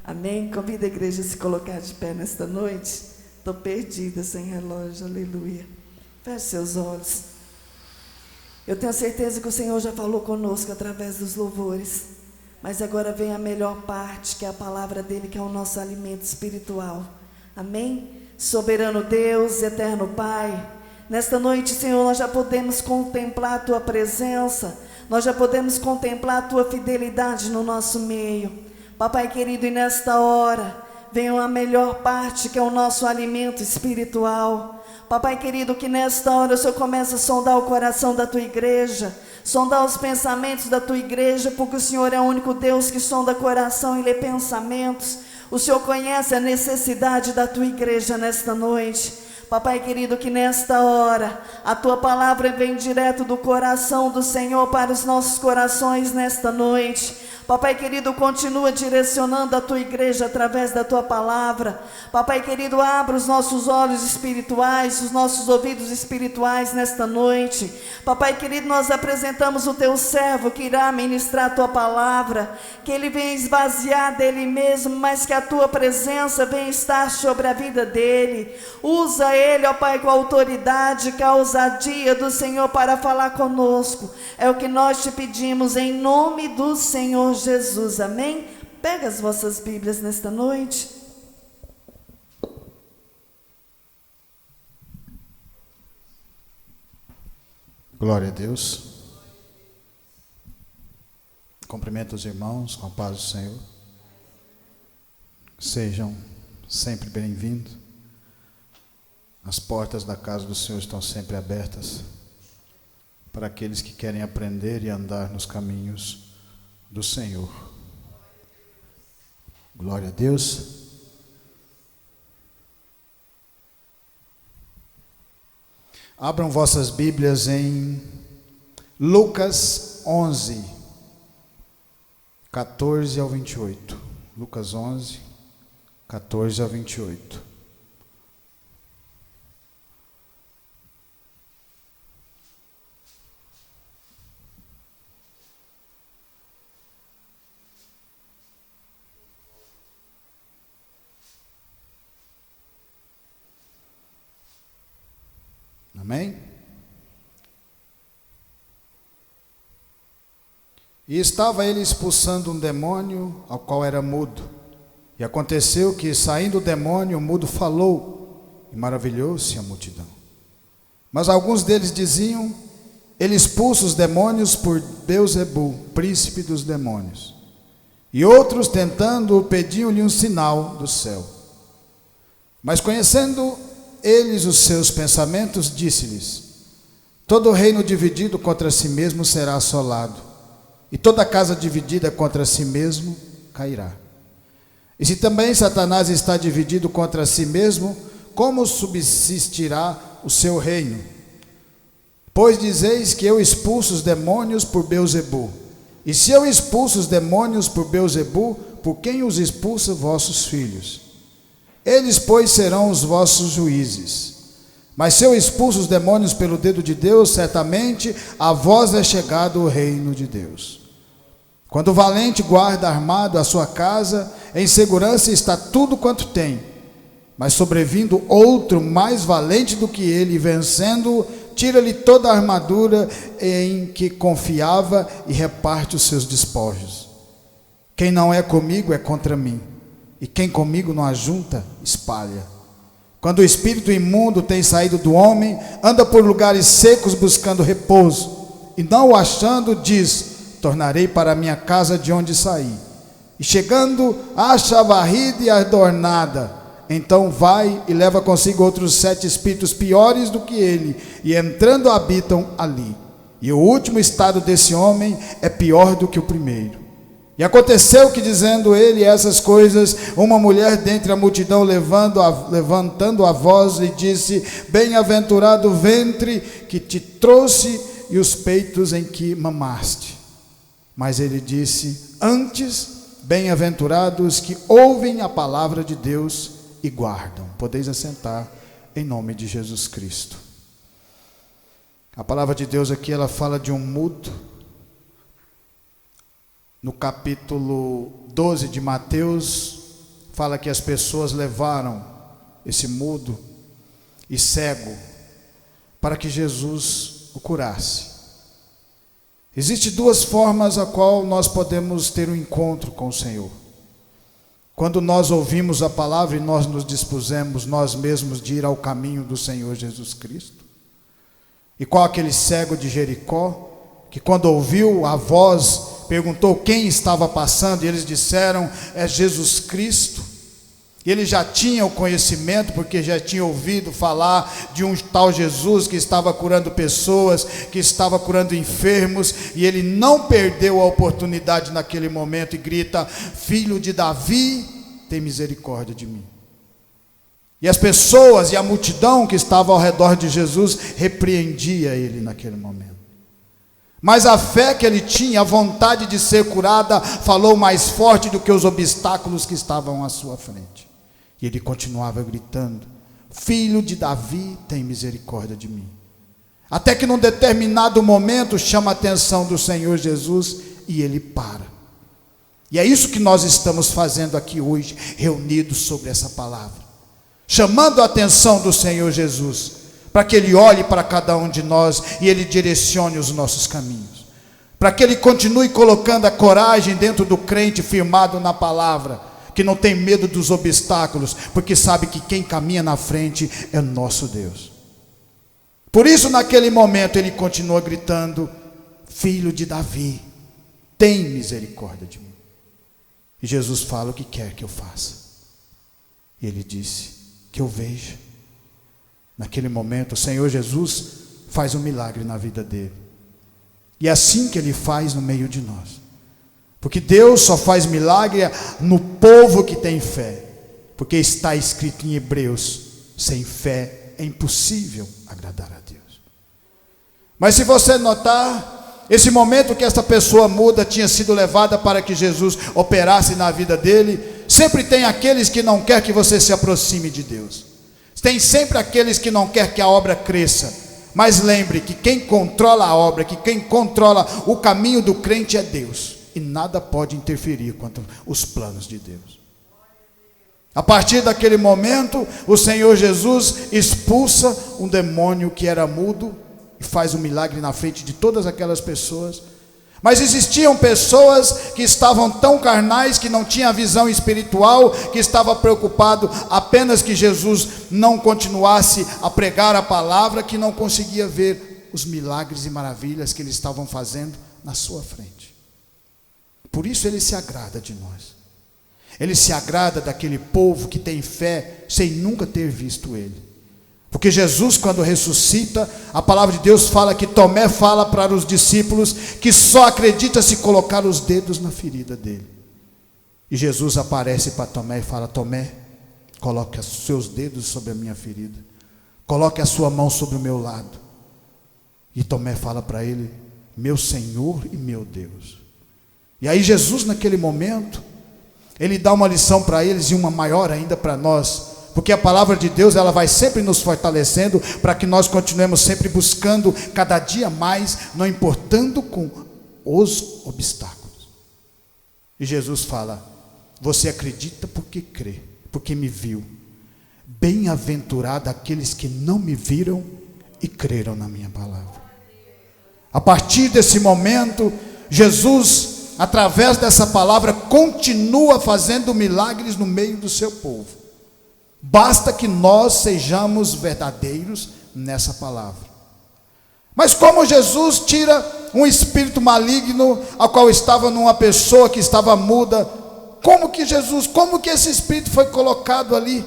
Amém? Convido a igreja a se colocar de pé nesta noite. Estou perdida sem relógio, aleluia. Feche seus olhos. Eu tenho certeza que o Senhor já falou conosco através dos louvores, mas agora vem a melhor parte, que é a palavra dele, que é o nosso alimento espiritual. Amém? Soberano Deus, eterno Pai, nesta noite, Senhor, nós já podemos contemplar a Tua presença, nós já podemos contemplar a Tua fidelidade no nosso meio. Papai querido, e nesta hora, venha a melhor parte, que é o nosso alimento espiritual. Papai querido, que nesta hora o Senhor começa a sondar o coração da Tua igreja, sondar os pensamentos da Tua igreja, porque o Senhor é o único Deus que sonda coração e lê pensamentos. O Senhor conhece a necessidade da Tua igreja nesta noite. Papai querido, que nesta hora a Tua palavra vem direto do coração do Senhor para os nossos corações nesta noite. Papai querido, continua direcionando a Tua igreja através da Tua palavra. Papai querido, abra os nossos olhos espirituais, os nossos ouvidos espirituais nesta noite. Papai querido, nós apresentamos o Teu servo que irá ministrar a Tua palavra, que ele venha esvaziar dele mesmo, mas que a Tua presença venha estar sobre a vida dele. Usa ele, ó Pai, com a autoridade, com a ousadia do Senhor para falar conosco. É o que nós te pedimos em nome do Senhor Jesus, amém? Pega as vossas Bíblias nesta noite. Glória a Deus. Cumprimento os irmãos com a paz do Senhor. Sejam sempre bem-vindos. As portas da casa do Senhor estão sempre abertas para aqueles que querem aprender e andar nos caminhos do Senhor. Glória a Deus. Abram vossas Bíblias em Lucas 11, 14 ao 28. Lucas 11, 14 ao 28. Amém? E estava ele expulsando um demônio, ao qual era mudo. E aconteceu que, saindo o demônio, o mudo falou, e maravilhou-se a multidão. Mas alguns deles diziam: ele expulsa os demônios por Beelzebu, príncipe dos demônios. E outros, tentando-o, pediam-lhe um sinal do céu. Mas conhecendo eles os seus pensamentos, disse-lhes: todo reino dividido contra si mesmo será assolado, e toda casa dividida contra si mesmo cairá. E se também Satanás está dividido contra si mesmo, como subsistirá o seu reino? Pois dizeis que eu expulso os demônios por Beelzebu. E se eu expulso os demônios por Beelzebu, por quem os expulsa vossos filhos? Eles, pois, serão os vossos juízes. Mas se eu expulso os demônios pelo dedo de Deus, certamente a vós é chegado o reino de Deus. Quando o valente guarda armado a sua casa, em segurança está tudo quanto tem. Mas sobrevindo outro mais valente do que ele, vencendo-o, tira-lhe toda a armadura em que confiava e reparte os seus despojos. Quem não é comigo é contra mim, e quem comigo não ajunta, espalha. Quando o espírito imundo tem saído do homem, anda por lugares secos buscando repouso, e não o achando, diz: tornarei para a minha casa de onde saí. E chegando, acha varrida e adornada. Então vai e leva consigo outros 7 espíritos piores do que ele, e entrando habitam ali. E o último estado desse homem é pior do que o primeiro. E aconteceu que, dizendo ele essas coisas, uma mulher dentre a multidão, levantando a voz, lhe disse: bem-aventurado o ventre que te trouxe e os peitos em que mamaste. Mas ele disse: antes, bem-aventurados que ouvem a palavra de Deus e guardam. Podeis assentar, em nome de Jesus Cristo. A palavra de Deus aqui, ela fala de um mudo. No capítulo 12 de Mateus, fala que as pessoas levaram esse mudo e cego para que Jesus o curasse. Existem duas formas a qual nós podemos ter um encontro com o Senhor. Quando nós ouvimos a palavra e nós nos dispusemos nós mesmos de ir ao caminho do Senhor Jesus Cristo. E qual aquele cego de Jericó, que quando ouviu a voz, perguntou quem estava passando, e eles disseram, é Jesus Cristo. E ele já tinha o conhecimento, porque já tinha ouvido falar de um tal Jesus que estava curando pessoas, que estava curando enfermos, e ele não perdeu a oportunidade naquele momento e grita, filho de Davi, tem misericórdia de mim. E as pessoas e a multidão que estava ao redor de Jesus repreendia ele naquele momento. Mas a fé que ele tinha, a vontade de ser curada, falou mais forte do que os obstáculos que estavam à sua frente. E ele continuava gritando, filho de Davi, tem misericórdia de mim. Até que num determinado momento chama a atenção do Senhor Jesus e ele para. E é isso que nós estamos fazendo aqui hoje, reunidos sobre essa palavra. Chamando a atenção do Senhor Jesus, para que Ele olhe para cada um de nós e Ele direcione os nossos caminhos. Para que Ele continue colocando a coragem dentro do crente firmado na palavra, que não tem medo dos obstáculos, porque sabe que quem caminha na frente é nosso Deus. Por isso naquele momento ele continua gritando, filho de Davi, tem misericórdia de mim. E Jesus fala o que quer que eu faça. E ele disse, que eu veja. Naquele momento o Senhor Jesus faz um milagre na vida dele. E é assim que ele faz no meio de nós. Porque Deus só faz milagre no povo que tem fé. Porque está escrito em Hebreus, sem fé é impossível agradar a Deus. Mas se você notar, esse momento que essa pessoa muda tinha sido levada para que Jesus operasse na vida dele, sempre tem aqueles que não querem que você se aproxime de Deus. Tem sempre aqueles que não querem que a obra cresça. Mas lembre que quem controla a obra, que quem controla o caminho do crente é Deus. E nada pode interferir contra os planos de Deus. A partir daquele momento, o Senhor Jesus expulsa um demônio que era mudo e faz um milagre na frente de todas aquelas pessoas. Mas existiam pessoas que estavam tão carnais, que não tinham visão espiritual, que estavam preocupados apenas que Jesus não continuasse a pregar a palavra, que não conseguia ver os milagres e maravilhas que eles estavam fazendo na sua frente. Por isso ele se agrada de nós. Ele se agrada daquele povo que tem fé sem nunca ter visto ele. Porque Jesus, quando ressuscita, a palavra de Deus fala que Tomé fala para os discípulos que só acredita se colocar os dedos na ferida dele. E Jesus aparece para Tomé e fala, Tomé, coloque os seus dedos sobre a minha ferida. Coloque a sua mão sobre o meu lado. E Tomé fala para ele, meu Senhor e meu Deus. E aí Jesus naquele momento, ele dá uma lição para eles e uma maior ainda para nós, porque a palavra de Deus ela vai sempre nos fortalecendo para que nós continuemos sempre buscando cada dia mais, não importando com os obstáculos. E Jesus fala, você acredita porque crê, porque me viu. Bem-aventurado aqueles que não me viram e creram na minha palavra. A partir desse momento, Jesus, através dessa palavra, continua fazendo milagres no meio do seu povo. Basta que nós sejamos verdadeiros nessa palavra. Mas como Jesus tira um espírito maligno, a qual estava numa pessoa que estava muda, como que esse espírito foi colocado ali?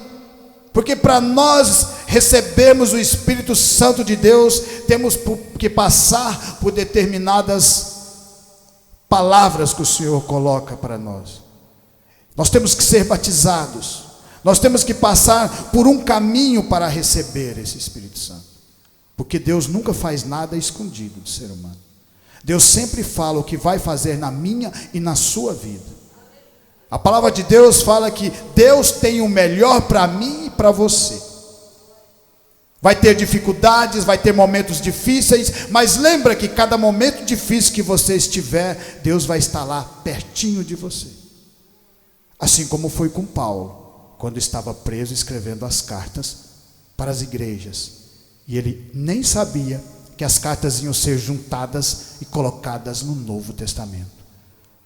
Porque para nós recebermos o Espírito Santo de Deus, temos que passar por determinadas palavras que o Senhor coloca para nós. Nós temos que ser batizados. Nós temos que passar por um caminho para receber esse Espírito Santo. Porque Deus nunca faz nada escondido do ser humano. Deus sempre fala o que vai fazer na minha e na sua vida. A palavra de Deus fala que Deus tem o melhor para mim e para você. Vai ter dificuldades, vai ter momentos difíceis, mas lembra que cada momento difícil que você estiver, Deus vai estar lá pertinho de você. Assim como foi com Paulo. quando estava preso escrevendo as cartas para as igrejas. E ele nem sabia que as cartas iam ser juntadas e colocadas no Novo Testamento.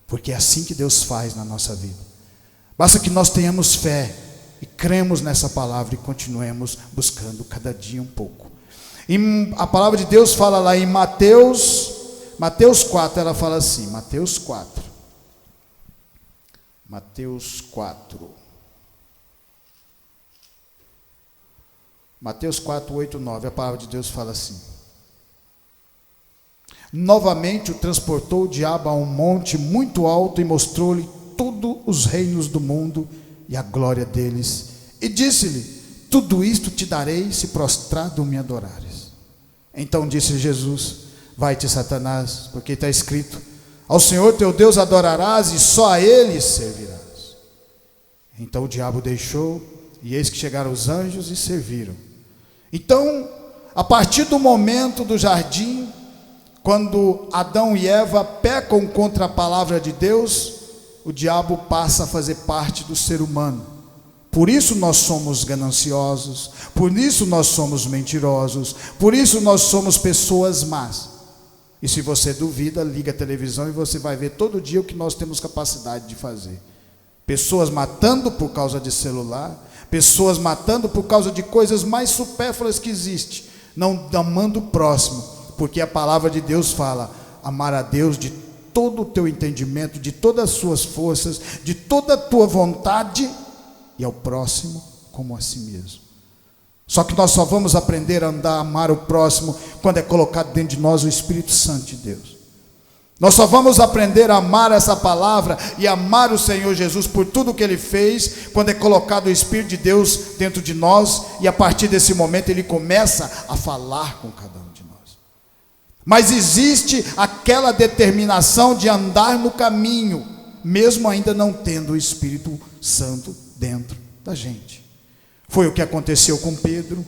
Porque é assim que Deus faz na nossa vida. Basta que nós tenhamos fé e cremos nessa palavra e continuemos buscando cada dia um pouco. E a palavra de Deus fala lá em Mateus 4, ela fala assim, Mateus 4, 8, 9, a palavra de Deus fala assim: novamente o transportou o diabo a um monte muito alto e mostrou-lhe todos os reinos do mundo e a glória deles, e disse-lhe: tudo isto te darei se prostrado me adorares. Então disse Jesus: vai-te, Satanás, porque está escrito: ao Senhor teu Deus adorarás e só a Ele servirás. Então o diabo deixou, e eis que chegaram os anjos e serviram. Então, a partir do momento do jardim, quando Adão e Eva pecam contra a palavra de Deus, o diabo passa a fazer parte do ser humano. Por isso nós somos gananciosos, por isso nós somos mentirosos, por isso nós somos pessoas más. E se você duvida, liga a televisão e você vai ver todo dia o que nós temos capacidade de fazer. Pessoas matando por causa de celular, pessoas matando por causa de coisas mais supérfluas que existem, não amando o próximo, porque a palavra de Deus fala: amar a Deus de todo o teu entendimento, de todas as suas forças, de toda a tua vontade, e ao próximo como a si mesmo. Só que nós só vamos aprender a andar, a amar o próximo, quando é colocado dentro de nós o Espírito Santo de Deus. Nós só vamos aprender a amar essa palavra e amar o Senhor Jesus por tudo que Ele fez, quando é colocado o Espírito de Deus dentro de nós, e a partir desse momento Ele começa a falar com cada um de nós. Mas existe aquela determinação de andar no caminho, mesmo ainda não tendo o Espírito Santo dentro da gente. Foi o que aconteceu com Pedro,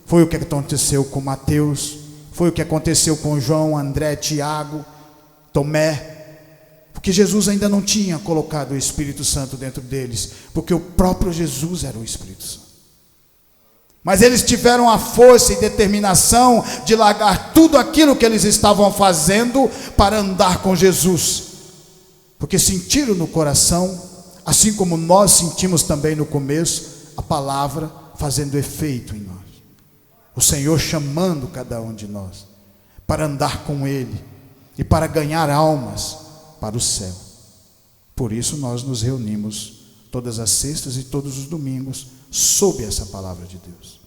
foi o que aconteceu com Mateus, foi o que aconteceu com João, André, Tiago, Tomé, porque Jesus ainda não tinha colocado o Espírito Santo dentro deles, porque o próprio Jesus era o Espírito Santo. Mas eles tiveram a força e determinação de largar tudo aquilo que eles estavam fazendo para andar com Jesus, porque sentiram no coração, assim como nós sentimos também no começo, a palavra fazendo efeito em nós, o Senhor chamando cada um de nós para andar com Ele e para ganhar almas para o céu. Por isso nós nos reunimos todas as sextas e todos os domingos sob essa palavra de Deus.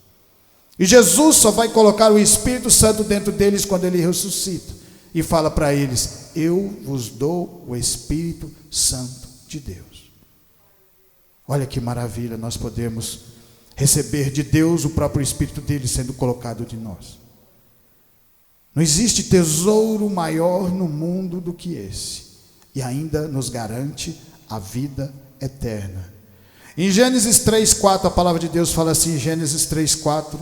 E Jesus só vai colocar o Espírito Santo dentro deles quando Ele ressuscita e fala para eles: eu vos dou o Espírito Santo de Deus. Olha que maravilha nós podemos receber de Deus o próprio Espírito dele sendo colocado de nós. Não existe tesouro maior no mundo do que esse, e ainda nos garante a vida eterna. Em Gênesis 3:4, a palavra de Deus fala assim, Gênesis 3:4.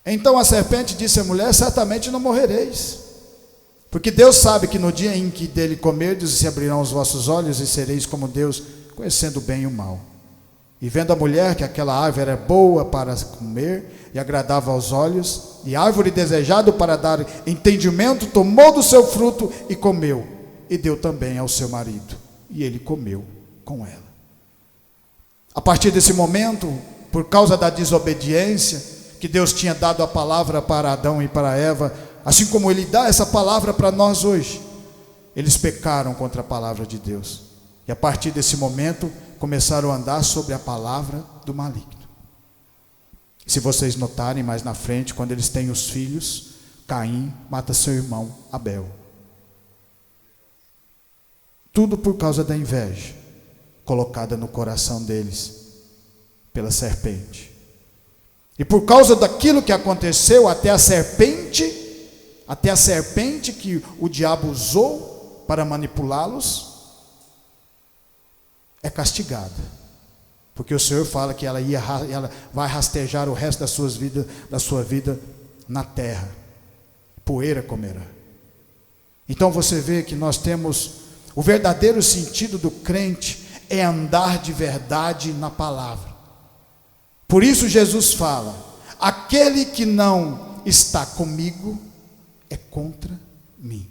Então a serpente disse à mulher: certamente não morrereis, porque Deus sabe que no dia em que dele comerdes se abrirão os vossos olhos e sereis como Deus, conhecendo o bem e o mal. E vendo a mulher que aquela árvore era boa para comer e agradava aos olhos, e árvore desejada para dar entendimento, tomou do seu fruto e comeu, e deu também ao seu marido, e ele comeu com ela. A partir desse momento, por causa da desobediência, que Deus tinha dado a palavra para Adão e para Eva, assim como Ele dá essa palavra para nós hoje, eles pecaram contra a palavra de Deus, e a partir desse momento, começaram a andar sobre a palavra do maligno. Se vocês notarem mais na frente, quando eles têm os filhos, Caim mata seu irmão Abel. Tudo por causa da inveja colocada no coração deles pela serpente. E por causa daquilo que aconteceu, até a serpente que o diabo usou para manipulá-los, é castigada, porque o Senhor fala que ela vai rastejar o resto da sua vida na terra, poeira comerá. Então você vê que nós temos o verdadeiro sentido do crente é andar de verdade na palavra. Por isso Jesus fala: aquele que não está comigo é contra mim.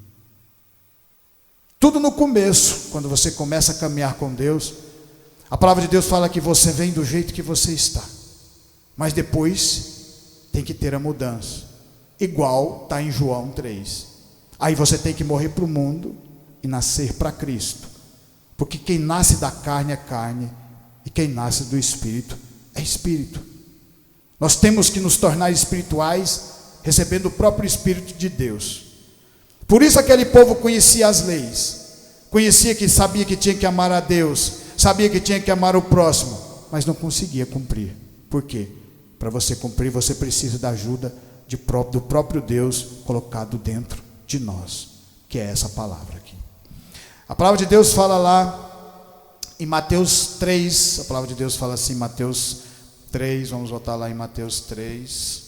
Tudo no começo, quando você começa a caminhar com Deus, a palavra de Deus fala que você vem do jeito que você está, mas depois tem que ter a mudança, igual está em João 3. Aí você tem que morrer para o mundo e nascer para Cristo, porque quem nasce da carne é carne, e quem nasce do Espírito é Espírito. Nós temos que nos tornar espirituais, recebendo o próprio Espírito de Deus. Por isso aquele povo conhecia as leis, sabia que tinha que amar a Deus, sabia que tinha que amar o próximo, mas não conseguia cumprir. Por quê? Para você cumprir, você precisa da ajuda do próprio Deus colocado dentro de nós, que é essa palavra aqui. A palavra de Deus fala lá em Mateus 3, a palavra de Deus fala assim, Mateus 3, vamos voltar lá em Mateus 3,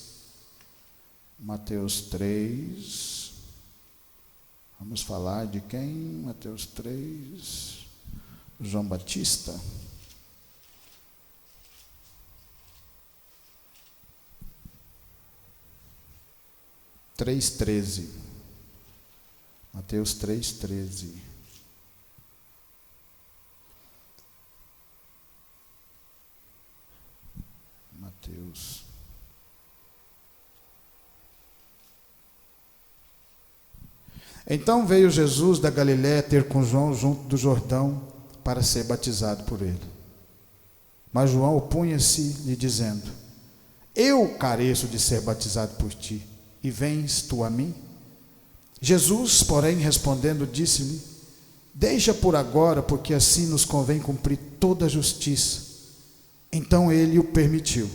vamos falar de quem? Mateus 3, João Batista. Mateus 3,13. Mateus. Então veio Jesus da Galiléia ter com João junto do Jordão para ser batizado por ele. Mas João opunha-se lhe dizendo: eu careço de ser batizado por ti, e vens tu a mim? Jesus, porém, respondendo, disse-lhe: deixa por agora, porque assim nos convém cumprir toda a justiça. Então ele o permitiu.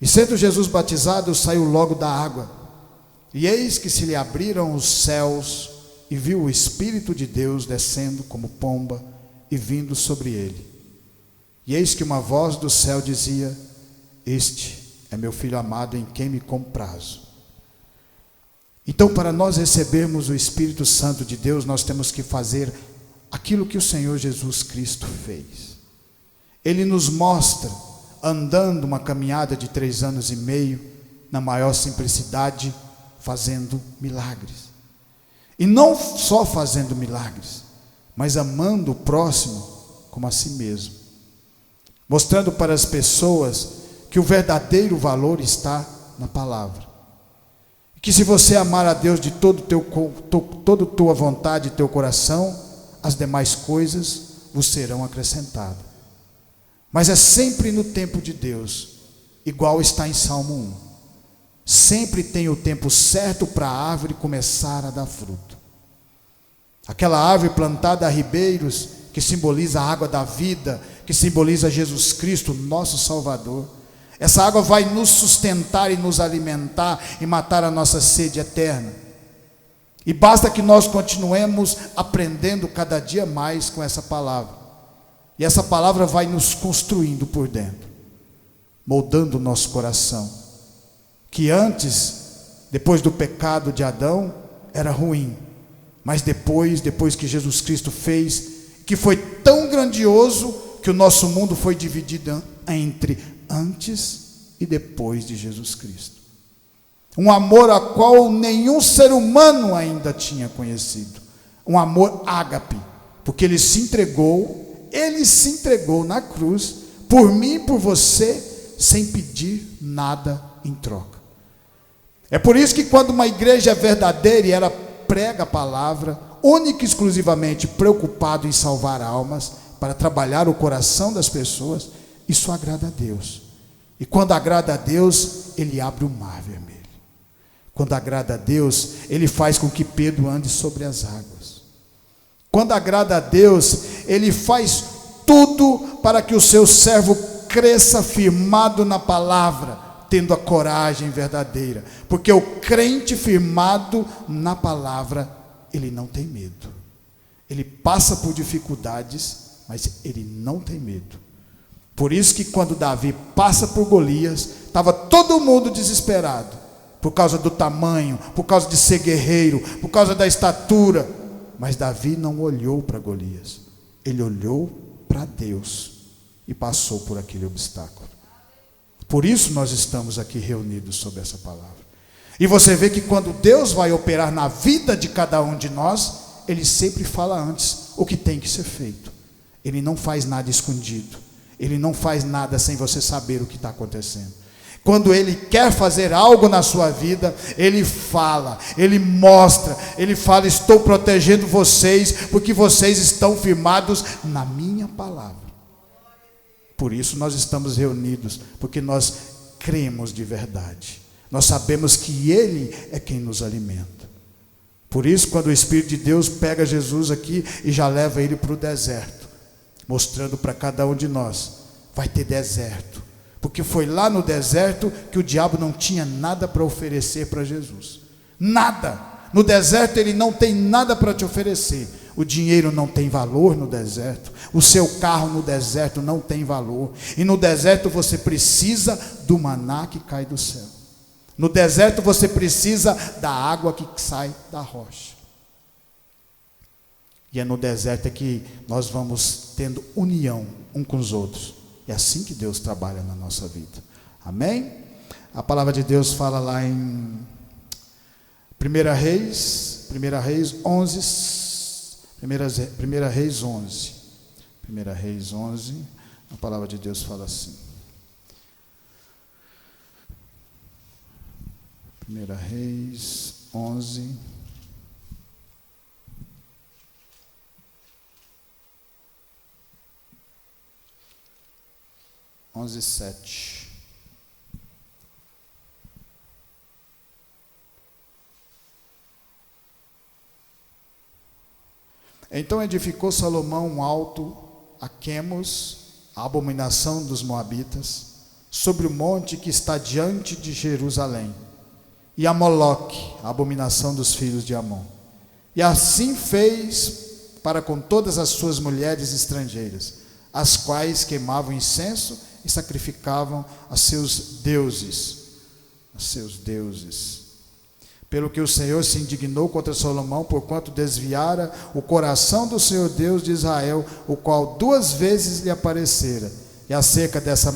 E sendo Jesus batizado, saiu logo da água. E eis que se lhe abriram os céus, e viu o Espírito de Deus descendo como pomba e vindo sobre ele. E eis que uma voz do céu dizia: este é meu filho amado, em quem me comprazo. Então, para nós recebermos o Espírito Santo de Deus, nós temos que fazer aquilo que o Senhor Jesus Cristo fez. Ele nos mostra, andando uma caminhada de 3 anos e meio, na maior simplicidade, fazendo milagres. E não só fazendo milagres, mas amando o próximo como a si mesmo. Mostrando para as pessoas que o verdadeiro valor está na palavra. Que se você amar a Deus de toda a tua vontade e teu coração, as demais coisas vos serão acrescentadas. Mas é sempre no tempo de Deus, igual está em Salmo 1. Sempre tem o tempo certo para a árvore começar a dar fruto. Aquela árvore plantada a ribeiros, que simboliza a água da vida, que simboliza Jesus Cristo, nosso Salvador. Essa água vai nos sustentar e nos alimentar e matar a nossa sede eterna. E basta que nós continuemos aprendendo cada dia mais com essa palavra. E essa palavra vai nos construindo por dentro, moldando o nosso coração. Que antes, depois do pecado de Adão, era ruim. Mas depois que Jesus Cristo fez, que foi tão grandioso, que o nosso mundo foi dividido entre antes e depois de Jesus Cristo. Um amor a qual nenhum ser humano ainda tinha conhecido. Um amor ágape, porque ele se entregou na cruz, por mim e por você, sem pedir nada em troca. É por isso que quando uma igreja é verdadeira e ela prega a palavra, única e exclusivamente preocupado em salvar almas, para trabalhar o coração das pessoas, isso agrada a Deus. E quando agrada a Deus, ele abre o mar vermelho. Quando agrada a Deus, ele faz com que Pedro ande sobre as águas. Quando agrada a Deus, ele faz tudo para que o seu servo cresça firmado na palavra, tendo a coragem verdadeira. Porque o crente firmado na palavra, ele não tem medo. Ele passa por dificuldades, mas ele não tem medo. Por isso que quando Davi passa por Golias, estava todo mundo desesperado. por causa do tamanho, por causa de ser guerreiro, por causa da estatura. Mas Davi não olhou para Golias, ele olhou para Deus e passou por aquele obstáculo. Por isso nós estamos aqui reunidos sobre essa palavra. E você vê que quando Deus vai operar na vida de cada um de nós, Ele sempre fala antes o que tem que ser feito. Ele não faz nada escondido, Ele não faz nada sem você saber o que está acontecendo. Quando Ele quer fazer algo na sua vida, Ele fala, Ele mostra, Ele fala: estou protegendo vocês, porque vocês estão firmados na minha palavra. Por isso nós estamos reunidos, porque nós cremos de verdade. Nós sabemos que Ele é quem nos alimenta. Por isso, quando o Espírito de Deus pega Jesus aqui e já leva Ele para o deserto, mostrando para cada um de nós: vai ter deserto. Porque foi lá no deserto que o diabo não tinha nada para oferecer para Jesus. Nada. No deserto ele não tem nada para te oferecer. O dinheiro não tem valor no deserto. O seu carro no deserto não tem valor. E no deserto você precisa do maná que cai do céu. No deserto você precisa da água que sai da rocha. E é no deserto que nós vamos tendo união um com os outros. É assim que Deus trabalha na nossa vida. Amém? A palavra de Deus fala lá em 1 Reis 11. 1 Reis 11. 1 Reis 11. A palavra de Deus fala assim. 1 Reis 11. 11:7. Então edificou Salomão um alto a Quemos, a abominação dos moabitas, sobre o monte que está diante de Jerusalém, e a Moloque, a abominação dos filhos de Amon. E assim fez para com todas as suas mulheres estrangeiras, as quais queimavam incenso e sacrificavam a seus deuses. Pelo que o Senhor se indignou contra Salomão, porquanto desviara o coração do Senhor Deus de Israel, o qual 2 vezes lhe aparecera, e acerca dessa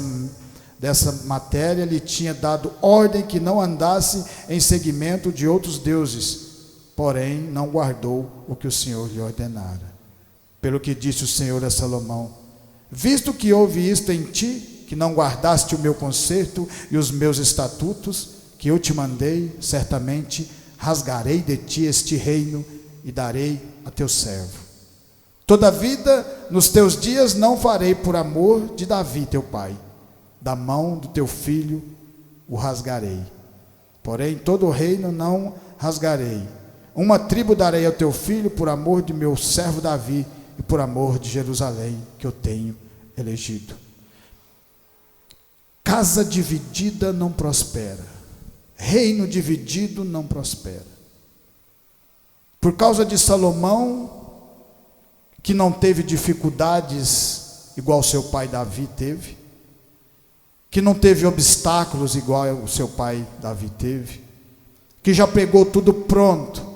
matéria lhe tinha dado ordem que não andasse em seguimento de outros deuses, porém não guardou o que o Senhor lhe ordenara. Pelo que disse o Senhor a Salomão: visto que houve isto em ti, que não guardaste o meu concerto e os meus estatutos, que eu te mandei, certamente rasgarei de ti este reino e darei a teu servo. Todavia, nos teus dias não farei por amor de Davi teu pai, da mão do teu filho o rasgarei. Porém, todo o reino não rasgarei. Uma tribo darei ao teu filho por amor de meu servo Davi e por amor de Jerusalém, que eu tenho elegido. Casa dividida não prospera, reino dividido não prospera. Por causa de Salomão, que não teve dificuldades igual seu pai Davi teve, que não teve obstáculos igual o seu pai Davi teve, que já pegou tudo pronto.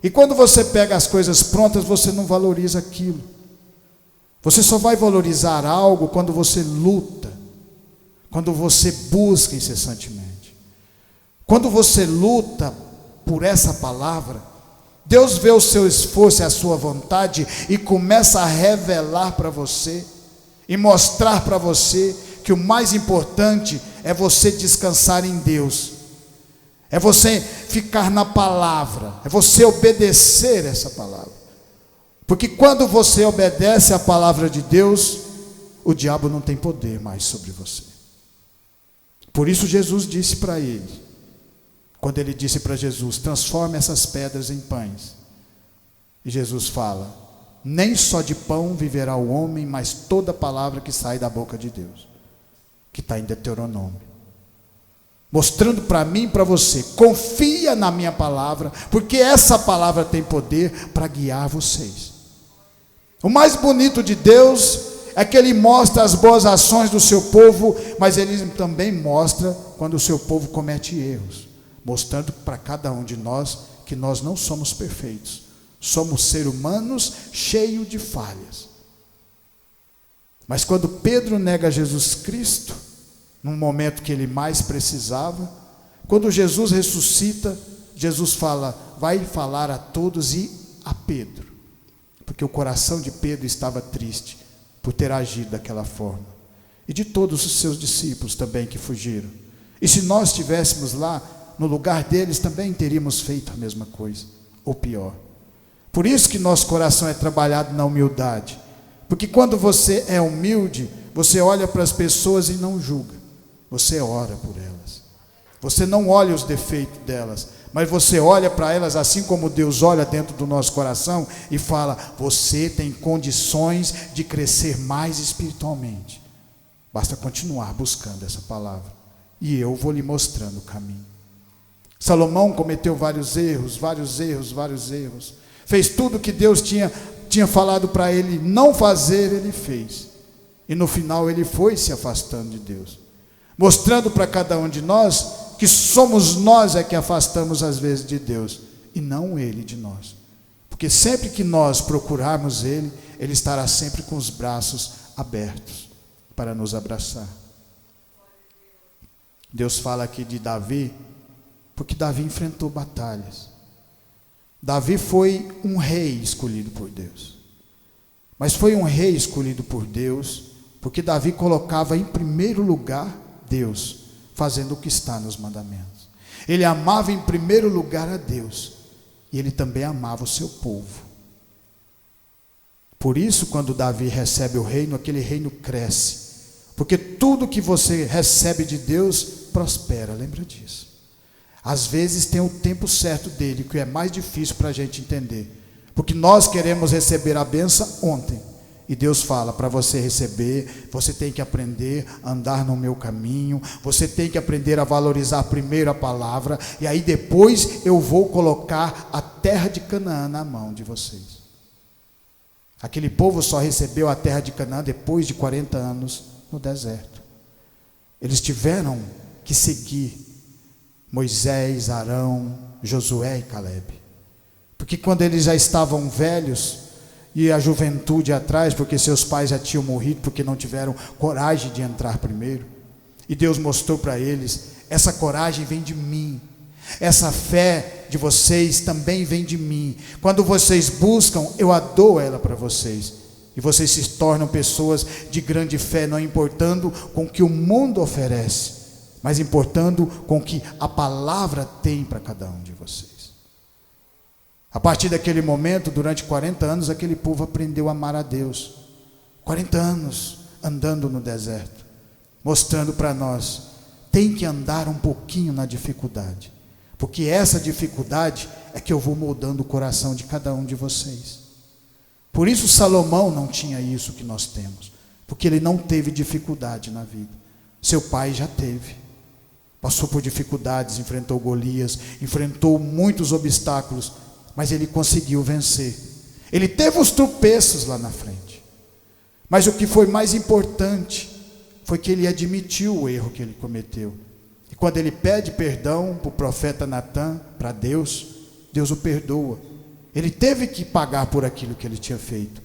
E quando você pega as coisas prontas, você não valoriza aquilo. Você só vai valorizar algo quando você luta, quando você busca incessantemente. Quando você luta por essa palavra, Deus vê o seu esforço e a sua vontade e começa a revelar para você e mostrar para você que o mais importante é você descansar em Deus, é você ficar na palavra, é você obedecer essa palavra. Porque quando você obedece à palavra de Deus, o diabo não tem poder mais sobre você. Por isso Jesus disse para ele, quando ele disse para Jesus: transforme essas pedras em pães. E Jesus fala: nem só de pão viverá o homem, mas toda palavra que sai da boca de Deus, que está em Deuteronômio. Mostrando para mim e para você: confia na minha palavra, porque essa palavra tem poder para guiar vocês. O mais bonito de Deus é que Ele mostra as boas ações do seu povo, mas Ele também mostra quando o seu povo comete erros. mostrando para cada um de nós que nós não somos perfeitos. Somos seres humanos cheios de falhas. Mas quando Pedro nega Jesus Cristo, num momento que ele mais precisava, quando Jesus ressuscita, Jesus fala, vai falar a todos e a Pedro, porque o coração de Pedro estava triste por ter agido daquela forma, e de todos os seus discípulos também que fugiram. E se nós estivéssemos lá no lugar deles, também teríamos feito a mesma coisa, ou pior. Por isso que nosso coração é trabalhado na humildade, porque quando você é humilde, você olha para as pessoas e não julga, você ora por elas, você não olha os defeitos delas, mas você olha para elas assim como Deus olha dentro do nosso coração e fala, você tem condições de crescer mais espiritualmente, basta continuar buscando essa palavra, e eu vou lhe mostrando o caminho. Salomão cometeu vários erros, fez tudo que Deus tinha falado para ele não fazer, ele fez, e no final ele foi se afastando de Deus, mostrando para cada um de nós que somos nós que afastamos às vezes de Deus, e não Ele de nós, porque sempre que nós procurarmos Ele, Ele estará sempre com os braços abertos para nos abraçar. Deus fala aqui de Davi, porque Davi enfrentou batalhas. Davi foi um rei escolhido por Deus, mas foi um rei escolhido por Deus, porque Davi colocava em primeiro lugar Deus, fazendo o que está nos mandamentos. Ele amava em primeiro lugar a Deus, e ele também amava o seu povo. Por isso, quando Davi recebe o reino, aquele reino cresce, porque tudo que você recebe de Deus prospera, lembra disso. Às vezes tem o tempo certo dele, que é mais difícil para a gente entender, porque nós queremos receber a bênção ontem, e Deus fala, para você receber, você tem que aprender a andar no meu caminho, você tem que aprender a valorizar primeiro a palavra, e aí depois eu vou colocar a terra de Canaã na mão de vocês. Aquele povo só recebeu a terra de Canaã depois de 40 anos no deserto. Eles tiveram que seguir Moisés, Arão, Josué e Calebe, porque quando eles já estavam velhos, e a juventude atrás, porque seus pais já tinham morrido, porque não tiveram coragem de entrar primeiro, e Deus mostrou para eles, essa coragem vem de mim, essa fé de vocês também vem de mim, quando vocês buscam, eu dou ela para vocês, e vocês se tornam pessoas de grande fé, não importando com o que o mundo oferece, mas importando com o que a palavra tem para cada um de vocês. A partir daquele momento, durante 40 anos, aquele povo aprendeu a amar a Deus. 40 anos andando no deserto, mostrando para nós, tem que andar um pouquinho na dificuldade, porque essa dificuldade é que eu vou moldando o coração de cada um de vocês. Por isso Salomão não tinha isso que nós temos, porque ele não teve dificuldade na vida. Seu pai já teve, passou por dificuldades, enfrentou Golias, enfrentou muitos obstáculos, mas ele conseguiu vencer. Ele teve os tropeços lá na frente, mas o que foi mais importante foi que ele admitiu o erro que ele cometeu. E quando ele pede perdão para o profeta Natan, para Deus, Deus o perdoa. Ele teve que pagar por aquilo que ele tinha feito,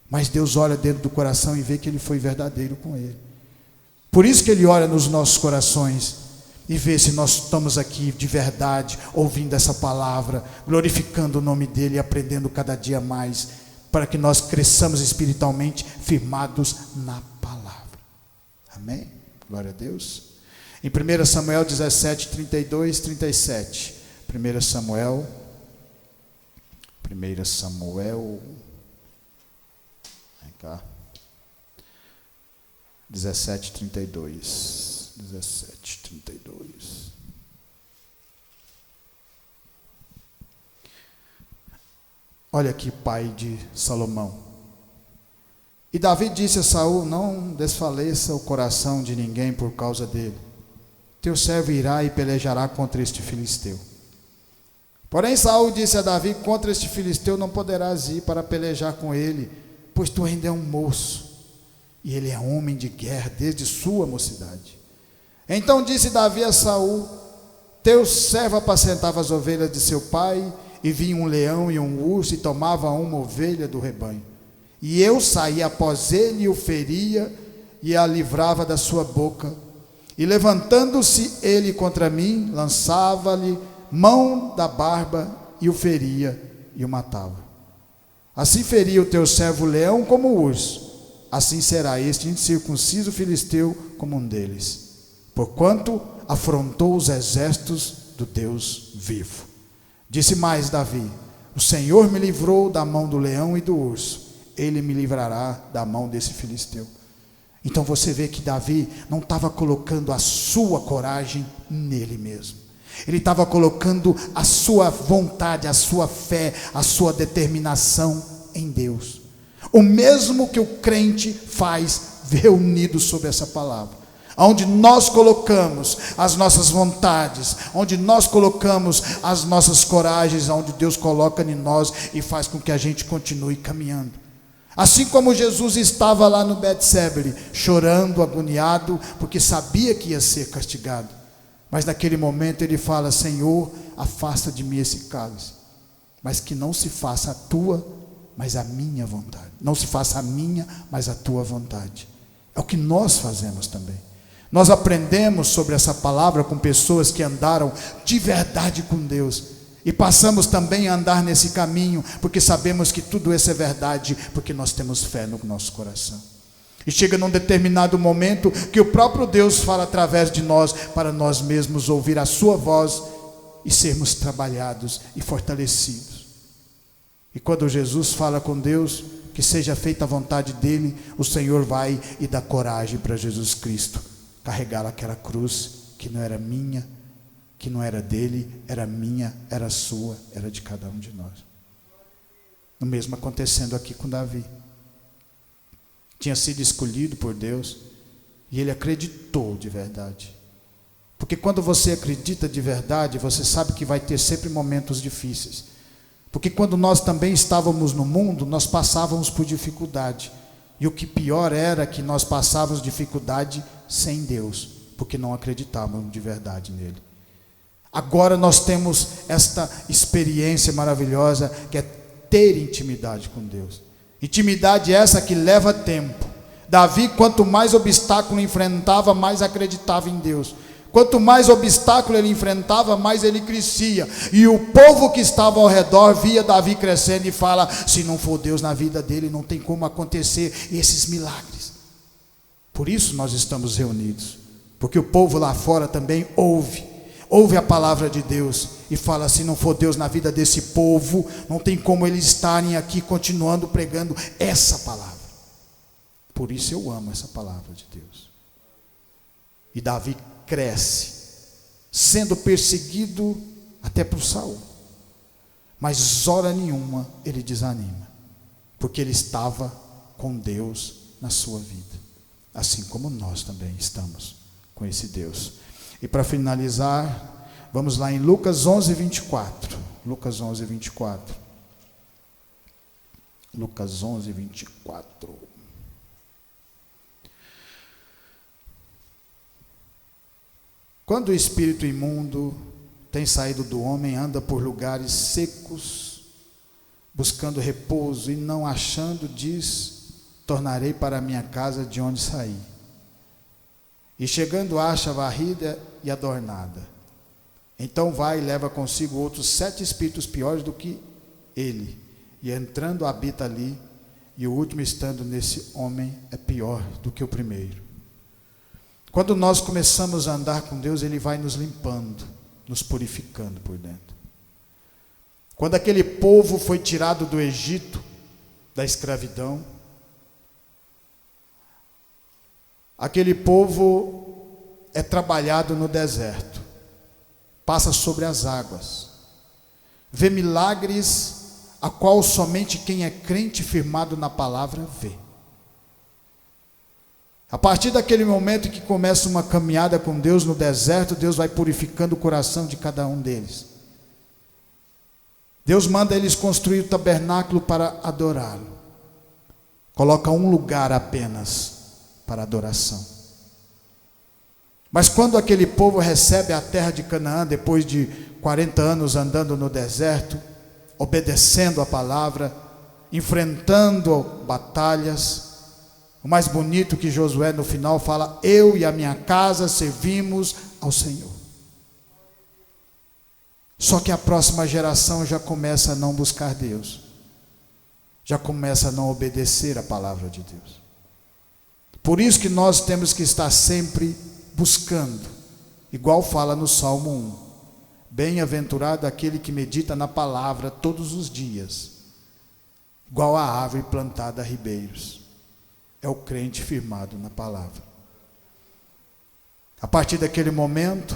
mas Deus olha dentro do coração e vê que ele foi verdadeiro com ele. Por isso que ele olha nos nossos corações e ver se nós estamos aqui de verdade, ouvindo essa palavra, glorificando o nome dEle e aprendendo cada dia mais, para que nós cresçamos espiritualmente firmados na palavra. Amém? Glória a Deus. Em 1 Samuel 17, 32, 37. 1 Samuel, vem cá, 17, 32. 17, 32. Olha aqui, pai de Salomão. E Davi disse a Saul: não desfaleça o coração de ninguém por causa dele. Teu servo irá e pelejará contra este filisteu. Porém Saul disse a Davi: contra este filisteu não poderás ir para pelejar com ele, pois tu ainda é um moço, e ele é homem de guerra desde sua mocidade. Então disse Davi a Saul: teu servo apacentava as ovelhas de seu pai, e vinha um leão e um urso, e tomava uma ovelha do rebanho. E eu saía após ele, e o feria, e a livrava da sua boca. E levantando-se ele contra mim, lançava-lhe mão da barba, e o feria, e o matava. Assim feria o teu servo o leão como o urso, assim será este incircunciso filisteu como um deles, porquanto afrontou os exércitos do Deus vivo. Disse mais Davi: o Senhor me livrou da mão do leão e do urso, ele me livrará da mão desse filisteu. Então você vê que Davi não estava colocando a sua coragem nele mesmo, ele estava colocando a sua vontade, a sua fé, a sua determinação em Deus. O mesmo que o crente faz reunido sobre essa palavra, onde nós colocamos as nossas vontades, onde nós colocamos as nossas coragens, onde Deus coloca em nós e faz com que a gente continue caminhando. Assim como Jesus estava lá no Betsebre, chorando, agoniado, porque sabia que ia ser castigado, mas naquele momento ele fala: Senhor, afasta de mim esse cálice, mas que não se faça a tua, mas a minha vontade. Não se faça a minha, mas a tua vontade. É o que nós fazemos também. Nós aprendemos sobre essa palavra com pessoas que andaram de verdade com Deus, e passamos também a andar nesse caminho, porque sabemos que tudo isso é verdade, porque nós temos fé no nosso coração. E chega num determinado momento que o próprio Deus fala através de nós, para nós mesmos ouvir a sua voz e sermos trabalhados e fortalecidos. E quando Jesus fala com Deus, que seja feita a vontade dele, o Senhor vai e dá coragem para Jesus Cristo carregar aquela cruz, que não era minha, que não era dele, era minha, era sua, era de cada um de nós. O mesmo acontecendo aqui com Davi. Tinha sido escolhido por Deus, e ele acreditou de verdade. Porque quando você acredita de verdade, você sabe que vai ter sempre momentos difíceis. Porque quando nós também estávamos no mundo, nós passávamos por dificuldade. E o que pior era que nós passávamos dificuldade sem Deus, porque não acreditávamos de verdade nele. Agora nós temos esta experiência maravilhosa, que é ter intimidade com Deus. Intimidade essa que leva tempo. Davi, quanto mais obstáculo enfrentava, mais acreditava em Deus. Quanto mais obstáculo ele enfrentava, mais ele crescia. E o povo que estava ao redor via Davi crescendo e fala: se não for Deus na vida dele, não tem como acontecer esses milagres. Por isso nós estamos reunidos, porque o povo lá fora também ouve a palavra de Deus e fala: se não for Deus na vida desse povo, não tem como eles estarem aqui continuando pregando essa palavra. Por isso eu amo essa palavra de Deus. E Davi cresce, sendo perseguido até por Saul, mas hora nenhuma ele desanima, porque ele estava com Deus na sua vida, assim como nós também estamos com esse Deus. E para finalizar, vamos lá em Lucas 11, 24. Lucas 11, 24. Lucas 11, 24. Quando o espírito imundo tem saído do homem, anda por lugares secos, buscando repouso, e não achando, diz: tornarei para a minha casa de onde saí. E chegando acha varrida e adornada. Então vai e leva consigo outros 7 espíritos piores do que ele, e entrando habita ali, e o último estando nesse homem é pior do que o primeiro. Quando nós começamos a andar com Deus, ele vai nos limpando, nos purificando por dentro. Quando aquele povo foi tirado do Egito, da escravidão, aquele povo é trabalhado no deserto, passa sobre as águas, vê milagres a qual somente quem é crente firmado na palavra vê. A partir daquele momento que começa uma caminhada com Deus no deserto, Deus vai purificando o coração de cada um deles. Deus manda eles construir o tabernáculo para adorá-lo. Coloca um lugar apenas para adoração. Mas quando aquele povo recebe a terra de Canaã, depois de 40 anos andando no deserto, obedecendo a palavra, enfrentando batalhas, o mais bonito que Josué no final fala: eu e a minha casa servimos ao Senhor. Só que a próxima geração já começa a não buscar Deus, já começa a não obedecer a palavra de Deus. Por isso que nós temos que estar sempre buscando, igual fala no Salmo 1: bem-aventurado aquele que medita na palavra todos os dias, igual a árvore plantada a ribeiros. É o crente firmado na palavra. A partir daquele momento,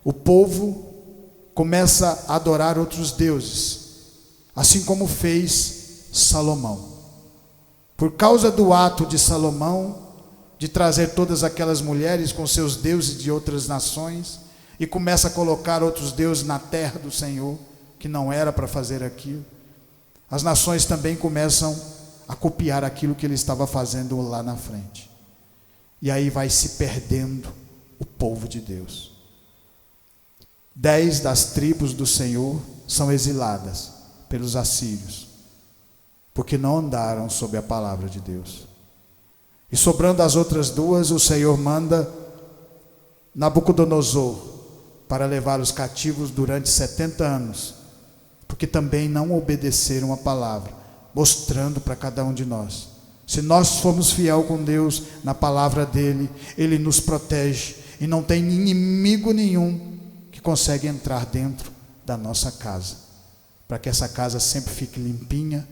o povo começa a adorar outros deuses, assim como fez Salomão. Por causa do ato de Salomão, de trazer todas aquelas mulheres com seus deuses de outras nações, e começa a colocar outros deuses na terra do Senhor, que não era para fazer aquilo, as nações também começam a copiar aquilo que ele estava fazendo lá na frente. E aí vai se perdendo o povo de Deus. 10 das tribos do Senhor são exiladas pelos assírios, porque não andaram sob a palavra de Deus. E sobrando as outras 2, o Senhor manda Nabucodonosor para levar os cativos durante 70 anos, porque também não obedeceram a palavra, mostrando para cada um de nós: se nós formos fiel com Deus, na palavra dele, ele nos protege, e não tem inimigo nenhum que consegue entrar dentro da nossa casa, para que essa casa sempre fique limpinha,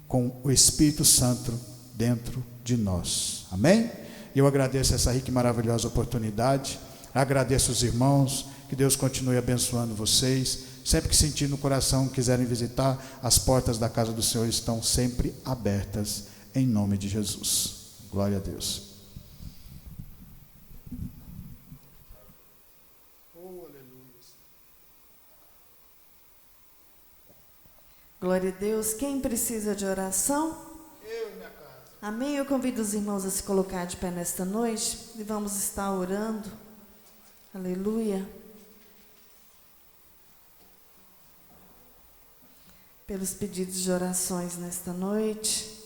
com o Espírito Santo dentro de nós. Amém? Eu agradeço essa rica e maravilhosa oportunidade, agradeço os irmãos, que Deus continue abençoando vocês. Sempre que sentir no coração, quiserem visitar, as portas da casa do Senhor estão sempre abertas, em nome de Jesus. Glória a Deus. Glória a Deus. Quem precisa de oração? Eu e minha casa. Amém. Eu convido os irmãos a se colocar de pé nesta noite e vamos estar orando. Aleluia. Pelos pedidos de orações nesta noite.